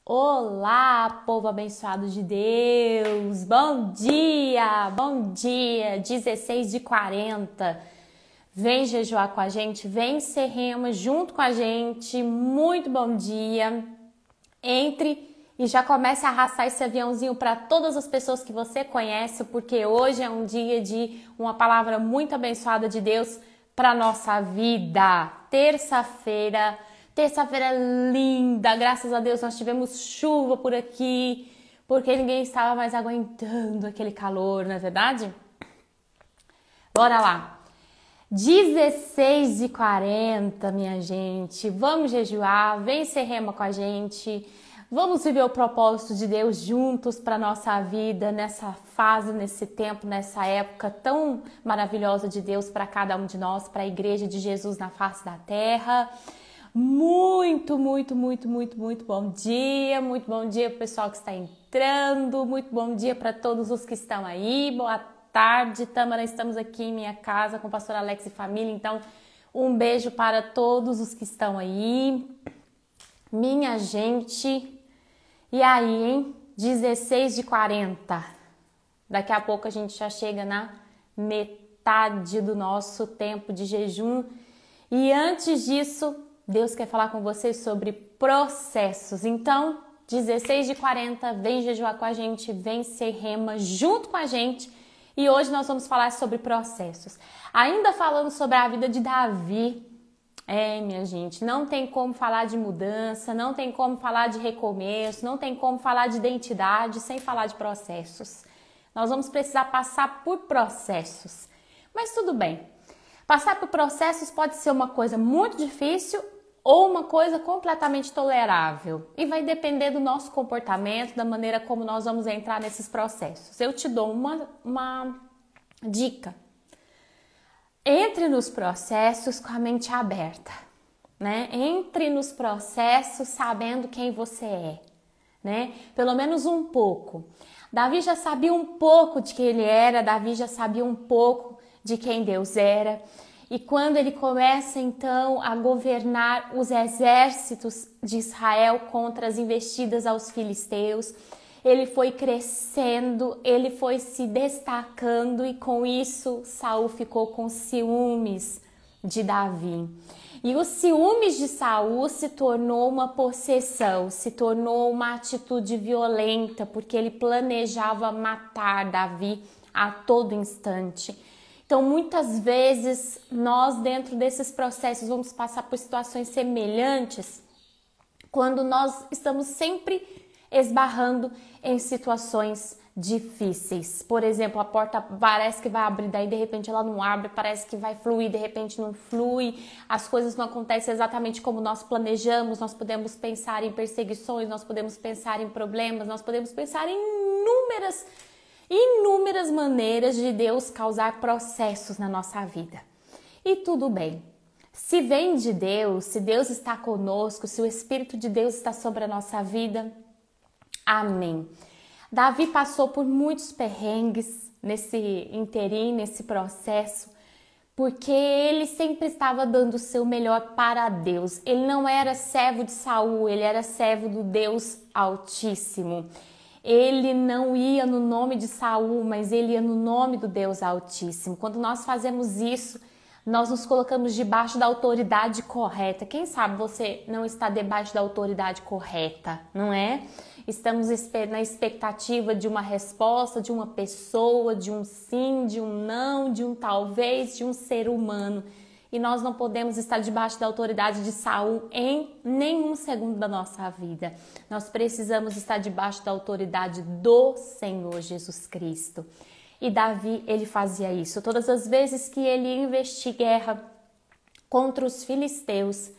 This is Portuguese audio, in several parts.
Olá, povo abençoado de Deus! Bom dia! 16h40. Vem jejuar com a gente, vem ser rema junto com a gente. Muito bom dia! Entre e já comece a arrastar esse aviãozinho para todas as pessoas que você conhece, porque hoje é um dia de uma palavra muito abençoada de Deus para nossa vida. Terça-feira linda, graças a Deus nós tivemos chuva por aqui, porque ninguém estava mais aguentando aquele calor, não é verdade? Bora lá! 16h40, minha gente, vamos jejuar, vem ser rema com a gente, vamos viver o propósito de Deus juntos para nossa vida, nessa fase, nesse tempo, nessa época tão maravilhosa de Deus para cada um de nós, para a Igreja de Jesus na face da terra. Muito bom dia, muito bom dia para o pessoal que está entrando, muito bom dia para todos os que estão aí, boa tarde, Tâmara, estamos aqui em minha casa com o pastor Alex e família, então um beijo para todos os que estão aí, minha gente, e aí, hein, 16h40, daqui a pouco a gente já chega na metade do nosso tempo de jejum, e antes disso, Deus quer falar com vocês sobre processos. Então, 16h40, vem jejuar com a gente, vem ser rema junto com a gente. E hoje nós vamos falar sobre processos. Ainda falando sobre a vida de Davi. Minha gente, não tem como falar de mudança, não tem como falar de recomeço, não tem como falar de identidade sem falar de processos. Nós vamos precisar passar por processos. Mas tudo bem. Passar por processos pode ser uma coisa muito difícil ou uma coisa completamente tolerável. E vai depender do nosso comportamento, da maneira como nós vamos entrar nesses processos. Eu te dou uma dica. Entre nos processos com a mente aberta, né? Entre nos processos sabendo quem você é, né? Pelo menos um pouco. Davi já sabia um pouco de quem ele era, Davi já sabia um pouco de quem Deus era. E quando ele começa então a governar os exércitos de Israel contra as investidas aos filisteus, ele foi crescendo, ele foi se destacando e com isso Saul ficou com ciúmes de Davi. E os ciúmes de Saul se tornou uma possessão, se tornou uma atitude violenta, porque ele planejava matar Davi a todo instante. Então, muitas vezes, nós dentro desses processos vamos passar por situações semelhantes quando nós estamos sempre esbarrando em situações difíceis. Por exemplo, a porta parece que vai abrir, daí de repente ela não abre, parece que vai fluir, de repente não flui, as coisas não acontecem exatamente como nós planejamos, nós podemos pensar em perseguições, nós podemos pensar em problemas, nós podemos pensar em inúmeras maneiras de Deus causar processos na nossa vida. E tudo bem. Se vem de Deus, se Deus está conosco, se o Espírito de Deus está sobre a nossa vida, amém. Davi passou por muitos perrengues nesse interim, nesse processo, porque ele sempre estava dando o seu melhor para Deus. Ele não era servo de Saul, ele era servo do Deus Altíssimo. Ele não ia no nome de Saul, mas ele ia no nome do Deus Altíssimo. Quando nós fazemos isso, nós nos colocamos debaixo da autoridade correta. Quem sabe você não está debaixo da autoridade correta, não é? Estamos na expectativa de uma resposta, de uma pessoa, de um sim, de um não, de um talvez, de um ser humano. E nós não podemos estar debaixo da autoridade de Saul em nenhum segundo da nossa vida. Nós precisamos estar debaixo da autoridade do Senhor Jesus Cristo. E Davi, ele fazia isso. Todas as vezes que ele ia investir guerra contra os filisteus,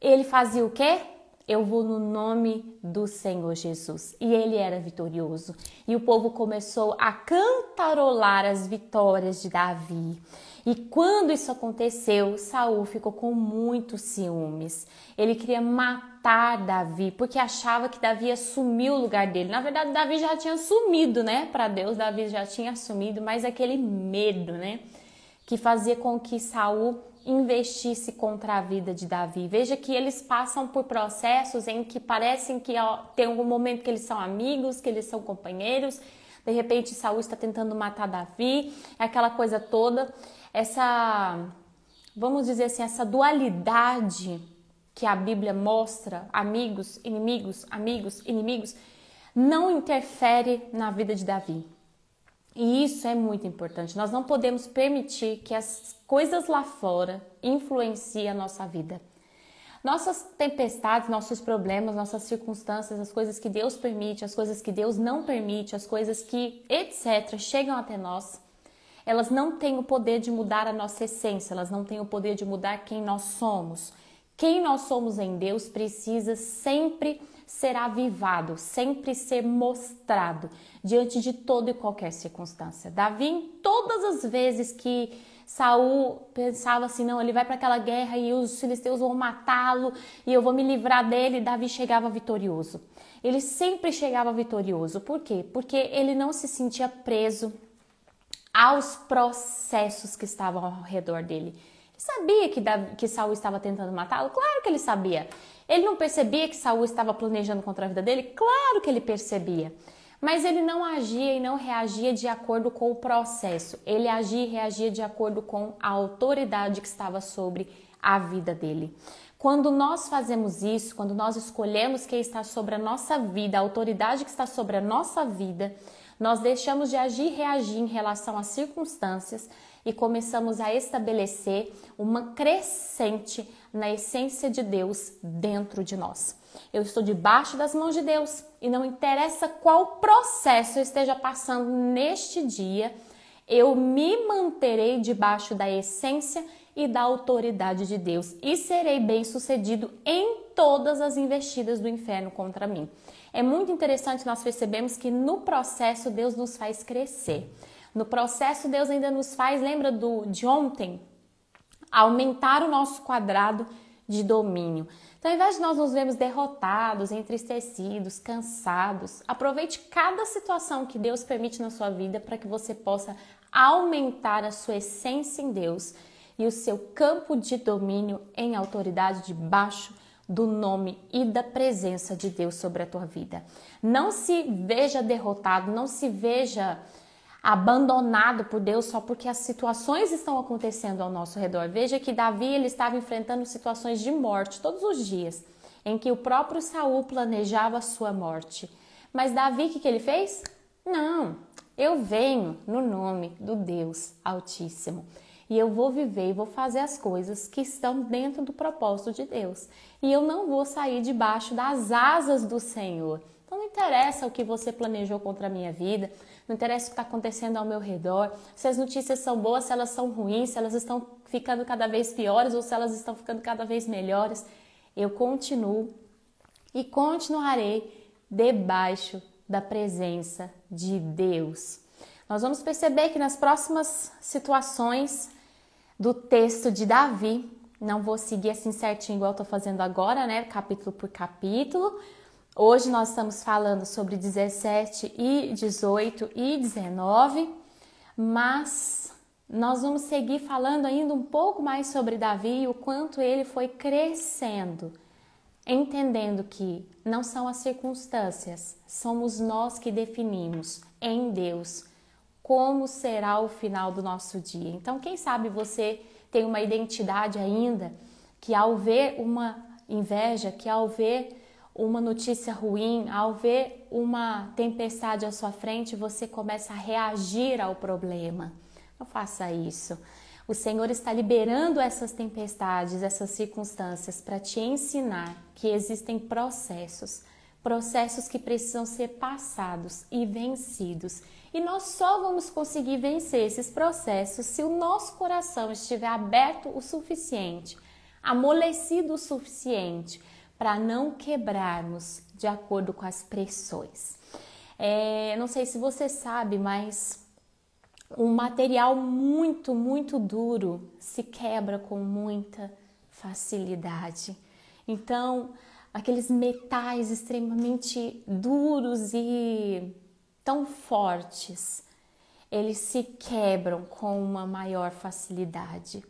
ele fazia o quê? Eu vou no nome do Senhor Jesus. E ele era vitorioso. E o povo começou a cantarolar as vitórias de Davi. E quando isso aconteceu, Saul ficou com muitos ciúmes. Ele queria matar Davi, porque achava que Davi ia assumir o lugar dele. Na verdade, Davi já tinha assumido, né? Para Deus, Davi já tinha assumido, mas aquele medo, né? Que fazia com que Saul investisse contra a vida de Davi. Veja que eles passam por processos em que parecem que tem algum momento que eles são amigos, que eles são companheiros. De repente Saul está tentando matar Davi, aquela coisa toda. Vamos dizer assim, essa dualidade que a Bíblia mostra, amigos, inimigos, não interfere na vida de Davi. E isso é muito importante. Nós não podemos permitir que as coisas lá fora influenciem a nossa vida. Nossas tempestades, nossos problemas, nossas circunstâncias, as coisas que Deus permite, as coisas que Deus não permite, as coisas que, etc., chegam até nós, elas não têm o poder de mudar a nossa essência, elas não têm o poder de mudar quem nós somos. Quem nós somos em Deus precisa sempre ser avivado, sempre ser mostrado diante de toda e qualquer circunstância. Davi, em todas as vezes que Saul pensava assim, não, ele vai para aquela guerra e os filisteus vão matá-lo e eu vou me livrar dele, Davi chegava vitorioso. Ele sempre chegava vitorioso. Por quê? Porque ele não se sentia preso aos processos que estavam ao redor dele. Ele sabia que Saul estava tentando matá-lo? Claro que ele sabia. Ele não percebia que Saul estava planejando contra a vida dele? Claro que ele percebia. Mas ele não agia e não reagia de acordo com o processo. Ele agia e reagia de acordo com a autoridade que estava sobre a vida dele. Quando nós fazemos isso, quando nós escolhemos quem está sobre a nossa vida, a autoridade que está sobre a nossa vida, nós deixamos de agir e reagir em relação às circunstâncias e começamos a estabelecer uma crescente na essência de Deus dentro de nós. Eu estou debaixo das mãos de Deus e não interessa qual processo eu esteja passando neste dia, eu me manterei debaixo da essência e da autoridade de Deus e serei bem-sucedido em todas as investidas do inferno contra mim. É muito interessante nós percebemos que no processo Deus nos faz crescer. No processo Deus ainda nos faz, lembra de ontem? Aumentar o nosso quadrado de domínio. Então, ao invés de nós nos vermos derrotados, entristecidos, cansados, aproveite cada situação que Deus permite na sua vida para que você possa aumentar a sua essência em Deus e o seu campo de domínio em autoridade debaixo do nome e da presença de Deus sobre a tua vida. Não se veja derrotado, não se veja abandonado por Deus só porque as situações estão acontecendo ao nosso redor. Veja que Davi ele estava enfrentando situações de morte todos os dias, em que o próprio Saul planejava a sua morte. Mas Davi, o que ele fez? Não, eu venho no nome do Deus Altíssimo. E eu vou viver e vou fazer as coisas que estão dentro do propósito de Deus. E eu não vou sair debaixo das asas do Senhor. Então não interessa o que você planejou contra a minha vida, não interessa o que está acontecendo ao meu redor, se as notícias são boas, se elas são ruins, se elas estão ficando cada vez piores ou se elas estão ficando cada vez melhores. Eu continuo e continuarei debaixo da presença de Deus. Nós vamos perceber que nas próximas situações do texto de Davi, não vou seguir assim certinho igual eu estou fazendo agora, né? Capítulo por capítulo. Hoje nós estamos falando sobre 17 e 18 e 19, mas nós vamos seguir falando ainda um pouco mais sobre Davi e o quanto ele foi crescendo, entendendo que não são as circunstâncias, somos nós que definimos em Deus como será o final do nosso dia. Então, quem sabe você tem uma identidade ainda que ao ver uma inveja, que ao ver uma notícia ruim, ao ver uma tempestade à sua frente, você começa a reagir ao problema. Não faça isso. O Senhor está liberando essas tempestades, essas circunstâncias para te ensinar que existem processos que precisam ser passados e vencidos. E nós só vamos conseguir vencer esses processos se o nosso coração estiver aberto o suficiente, amolecido o suficiente, para não quebrarmos de acordo com as pressões. Não sei se você sabe, mas um material muito, muito duro se quebra com muita facilidade. Então, aqueles metais extremamente duros e tão fortes, eles se quebram com uma maior facilidade.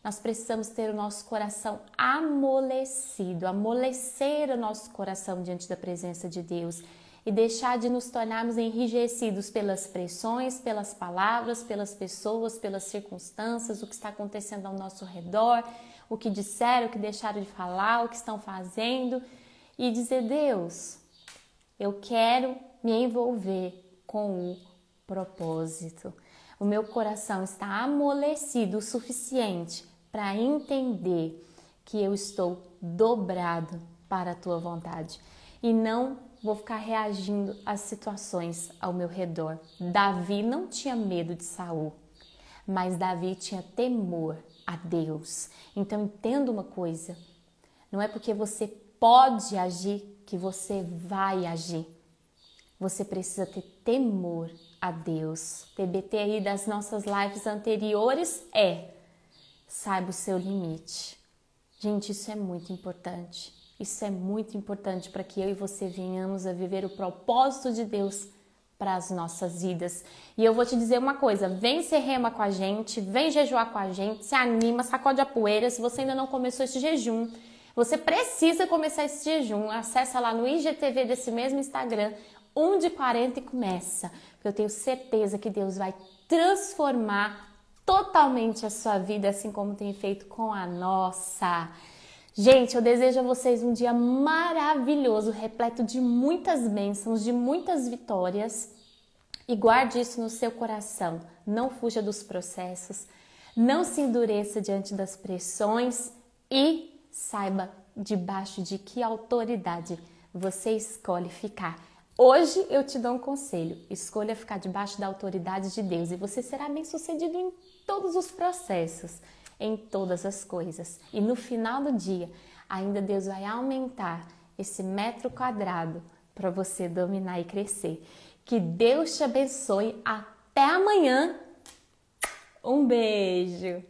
Nós precisamos ter o nosso coração amolecido, amolecer o nosso coração diante da presença de Deus e deixar de nos tornarmos enrijecidos pelas pressões, pelas palavras, pelas pessoas, pelas circunstâncias, o que está acontecendo ao nosso redor, o que disseram, o que deixaram de falar, o que estão fazendo, e dizer: Deus, eu quero me envolver com o propósito. O meu coração está amolecido o suficiente para entender que eu estou dobrado para a tua vontade e não vou ficar reagindo às situações ao meu redor. Davi não tinha medo de Saul, mas Davi tinha temor a Deus. Então entenda uma coisa, não é porque você pode agir que você vai agir. Você precisa ter temor a Deus. TBT aí das nossas lives anteriores saiba o seu limite. Gente, isso é muito importante. Isso é muito importante para que eu e você venhamos a viver o propósito de Deus para as nossas vidas. E eu vou te dizer uma coisa, vem ser rema com a gente, vem jejuar com a gente, se anima, sacode a poeira. Se você ainda não começou esse jejum, você precisa começar esse jejum. Acessa lá no IGTV desse mesmo Instagram, 1:40 e começa. Porque eu tenho certeza que Deus vai transformar totalmente a sua vida, assim como tem feito com a nossa. Gente, eu desejo a vocês um dia maravilhoso, repleto de muitas bênçãos, de muitas vitórias. E guarde isso no seu coração. Não fuja dos processos, não se endureça diante das pressões e saiba debaixo de que autoridade você escolhe ficar. Hoje eu te dou um conselho, escolha ficar debaixo da autoridade de Deus e você será bem-sucedido em todos os processos, em todas as coisas. E no final do dia, ainda Deus vai aumentar esse metro quadrado para você dominar e crescer. Que Deus te abençoe. Até amanhã. Um beijo.